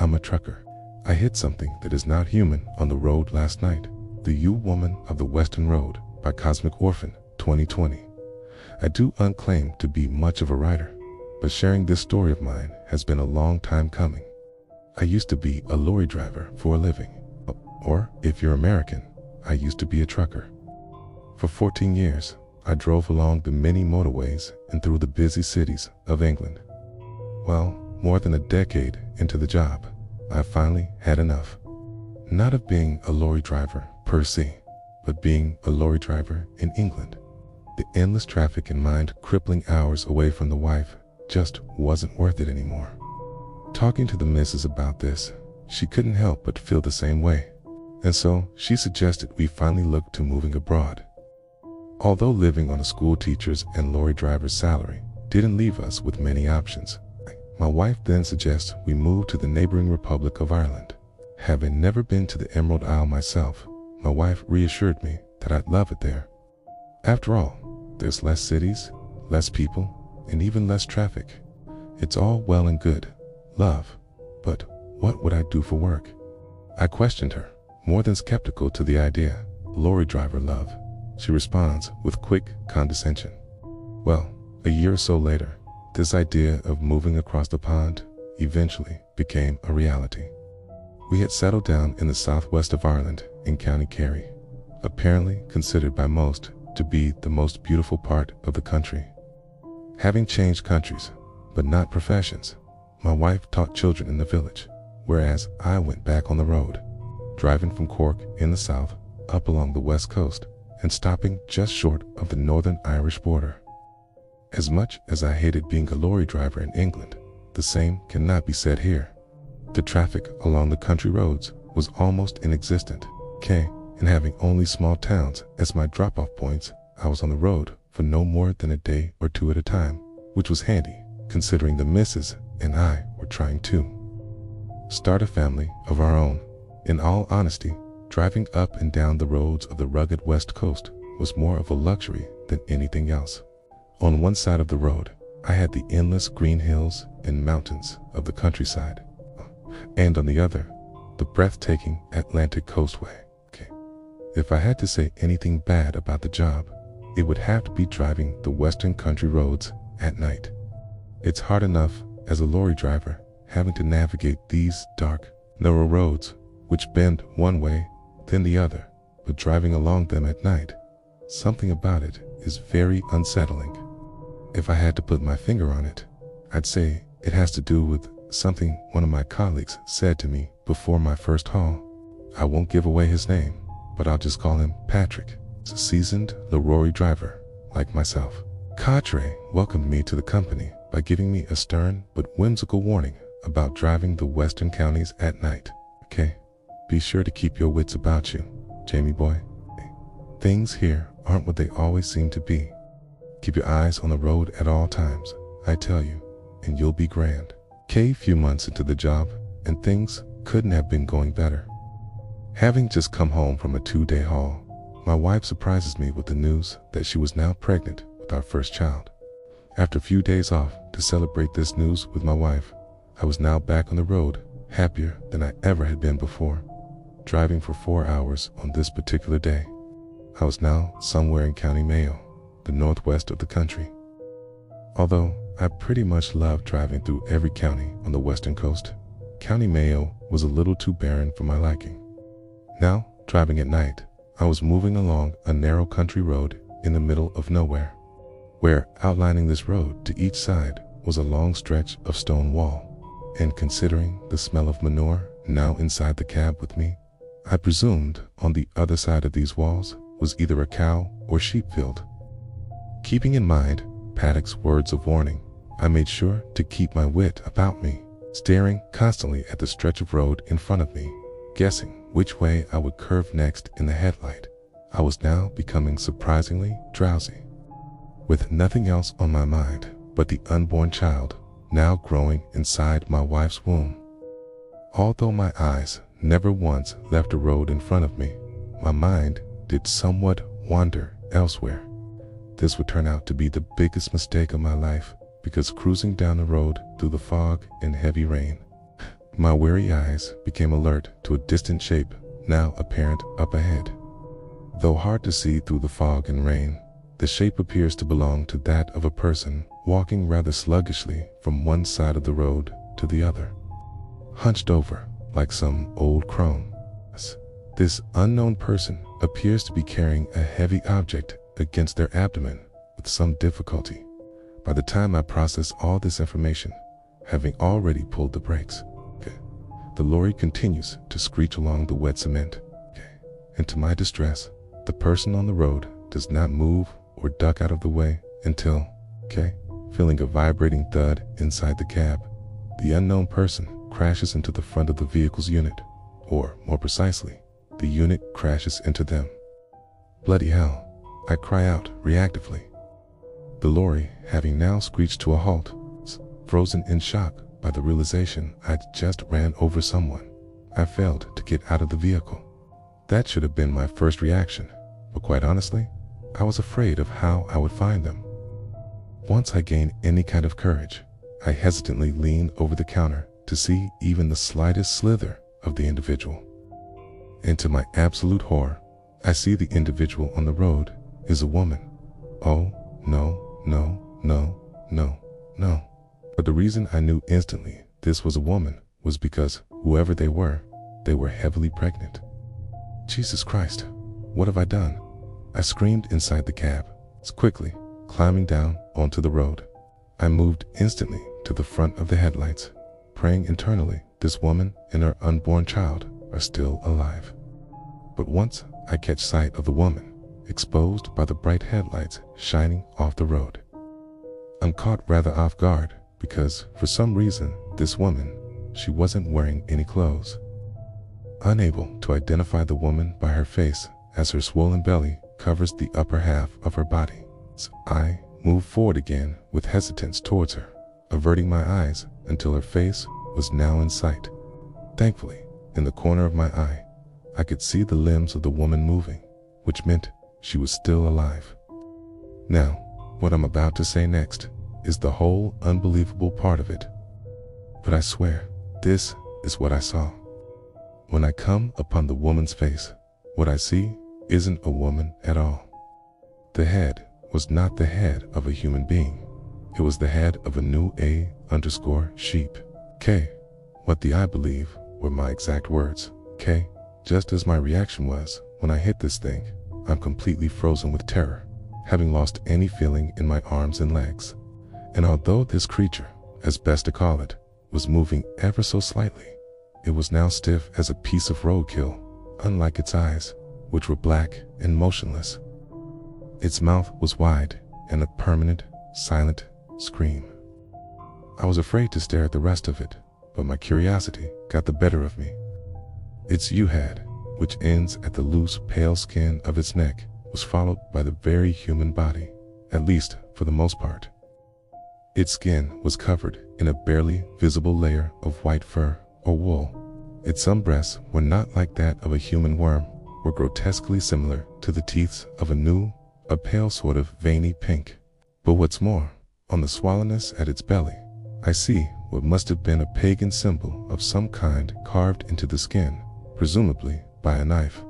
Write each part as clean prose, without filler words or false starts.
I'm a trucker. I hit something that is not human on the road last night. The Ewe-Woman of the Western Road by Cosmic Orphan, 2020. I do unclaim to be much of a writer, but sharing this story of mine has been a long time coming. I used to be a lorry driver for a living, or if you're American, I used to be a trucker. For 14 years, I drove along the many motorways and through the busy cities of England. Well, more than a decade into the job, I finally had enough. Not of being a lorry driver per se, but being a lorry driver in England. The endless traffic and mind-crippling hours away from the wife just wasn't worth it anymore. Talking to the missus about this, she couldn't help but feel the same way, and so she suggested we finally look to moving abroad. Although living on a school teacher's and lorry driver's salary didn't leave us with many options, my wife then suggests we move to the neighboring Republic of Ireland. Having never been to the Emerald Isle myself, my wife reassured me that I'd love it there. After all, there's less cities, less people, and even less traffic. It's all well and good, love, but what would I do for work? I questioned her, more than skeptical to the idea. Lorry driver, love. She responds with quick condescension. Well, a year or so later, this idea of moving across the pond eventually became a reality. We had settled down in the southwest of Ireland in County Kerry, apparently considered by most to be the most beautiful part of the country. Having changed countries, but not professions, my wife taught children in the village, whereas I went back on the road, driving from Cork in the south up along the west coast and stopping just short of the Northern Irish border. As much as I hated being a lorry driver in England, the same cannot be said here. The traffic along the country roads was almost inexistent, and having only small towns as my drop-off points, I was on the road for no more than a day or two at a time, which was handy considering the missus and I were trying to start a family of our own. In all honesty, driving up and down the roads of the rugged West Coast was more of a luxury than anything else. On one side of the road, I had the endless green hills and mountains of the countryside, and on the other, the breathtaking Atlantic coastway. If I had to say anything bad about the job, it would have to be driving the western country roads at night. It's hard enough as a lorry driver having to navigate these dark, narrow roads which bend one way, then the other, but driving along them at night, something about it is very unsettling. If I had to put my finger on it, I'd say it has to do with something one of my colleagues said to me before my first haul. I won't give away his name, but I'll just call him Patrick, a seasoned lorry driver like myself. Cadre welcomed me to the company by giving me a stern but whimsical warning about driving the western counties at night. Be sure to keep your wits about you, Jamie boy. Things here aren't what they always seem to be. Keep your eyes on the road at all times, I tell you, and you'll be grand. Few months into the job, and things couldn't have been going better. Having just come home from a 2-day haul, my wife surprises me with the news that she was now pregnant with our first child. After a few days off to celebrate this news with my wife, I was now back on the road, happier than I ever had been before. Driving for 4 hours on this particular day, I was now somewhere in County Mayo, the northwest of the country. Although I pretty much loved driving through every county on the western coast, County Mayo was a little too barren for my liking. Now, driving at night, I was moving along a narrow country road in the middle of nowhere, where outlining this road to each side was a long stretch of stone wall, and considering the smell of manure now inside the cab with me, I presumed on the other side of these walls was either a cow or sheep field. Keeping in mind Patrick's words of warning, I made sure to keep my wit about me, staring constantly at the stretch of road in front of me, guessing which way I would curve next in the headlight. I was now becoming surprisingly drowsy, with nothing else on my mind but the unborn child now growing inside my wife's womb. Although my eyes never once left the road in front of me, my mind did somewhat wander elsewhere. This would turn out to be the biggest mistake of my life, because cruising down the road through the fog and heavy rain My weary eyes became alert to a distant shape, now apparent up ahead. Though hard to see through the fog and rain, the shape appears to belong to that of a person walking rather sluggishly from one side of the road to the other, hunched over like some old crone. This unknown person appears to be carrying a heavy object against their abdomen with some difficulty. By the time I process all this information, having already pulled the brakes, the lorry continues to screech along the wet cement. And to my distress, the person on the road does not move or duck out of the way until, feeling a vibrating thud inside the cab, the unknown person crashes into the front of the vehicle's unit, or more precisely, the unit crashes into them. Bloody hell, I cry out reactively. The lorry, having now screeched to a halt, frozen in shock by the realization I'd just ran over someone, I failed to get out of the vehicle. That should have been my first reaction, but quite honestly, I was afraid of how I would find them. Once I gained any kind of courage, I hesitantly leaned over the counter to see even the slightest slither of the individual. And to my absolute horror, I see the individual on the road is a woman. Oh, no, no, no, no, no. But the reason I knew instantly this was a woman was because whoever they were heavily pregnant. Jesus Christ, what have I done? I screamed inside the cab, quickly climbing down onto the road. I moved instantly to the front of the headlights, praying internally this woman and her unborn child are still alive. But once I catch sight of the woman, exposed by the bright headlights shining off the road, I'm caught rather off guard because for some reason this woman, she wasn't wearing any clothes. Unable to identify the woman by her face as her swollen belly covers the upper half of her body, I moved forward again with hesitance towards her, averting my eyes until her face was now in sight. Thankfully, in the corner of my eye, I could see the limbs of the woman moving, which meant she was still alive. Now, what I'm about to say next is the whole unbelievable part of it. But I swear, this is what I saw. When I come upon the woman's face, what I see isn't a woman at all. The head was not the head of a human being. It was the head of a new A_sheep. What I believe were my exact words. Just as my reaction was when I hit this thing, I'm completely frozen with terror, having lost any feeling in my arms and legs. And although this creature, as best to call it, was moving ever so slightly, it was now stiff as a piece of roadkill, unlike its eyes, which were black and motionless. Its mouth was wide and a permanent, silent scream. I was afraid to stare at the rest of it, but my curiosity got the better of me. Its U-head, which ends at the loose, pale skin of its neck, was followed by the very human body, at least for the most part. Its skin was covered in a barely visible layer of white fur or wool. Its some breasts were not like that of a human worm, were grotesquely similar to the teeth of a pale sort of veiny pink. But what's more, on the swallenness at its belly, I see what must have been a pagan symbol of some kind carved into the skin, presumably by a knife.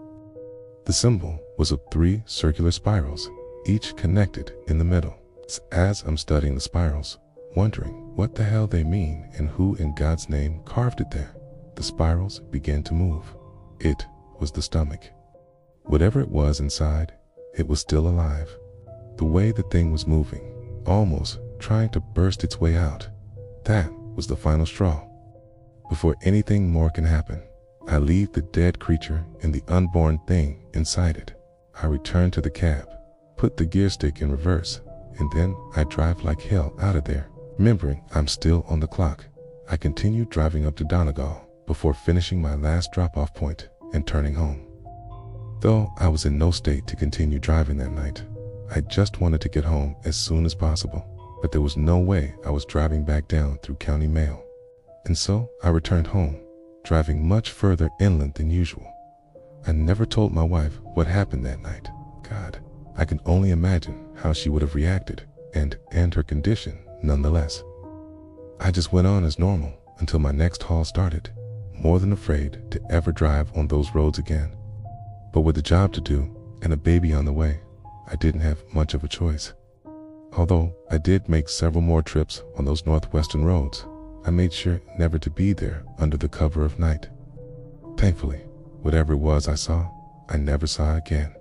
The symbol was of 3 circular spirals, each connected in the middle. As I'm studying the spirals, wondering what the hell they mean and who in God's name carved it there, the spirals began to move. It was the stomach. Whatever it was inside, it was still alive. The way the thing was moving, almost trying to burst its way out, that was the final straw. Before anything more can happen, I leave the dead creature and the unborn thing inside it. I return to the cab, put the gear stick in reverse, and then I drive like hell out of there. Remembering I'm still on the clock, I continue driving up to Donegal before finishing my last drop-off point and turning home. Though I was in no state to continue driving that night, I just wanted to get home as soon as possible, but there was no way I was driving back down through County Mayo. And so I returned home, driving much further inland than usual. I never told my wife what happened that night. God, I can only imagine how she would have reacted, and her condition nonetheless. I just went on as normal until my next haul started, more than afraid to ever drive on those roads again. But with a job to do and a baby on the way, I didn't have much of a choice. Although I did make several more trips on those northwestern roads, I made sure never to be there under the cover of night. Thankfully, whatever it was I saw, I never saw again.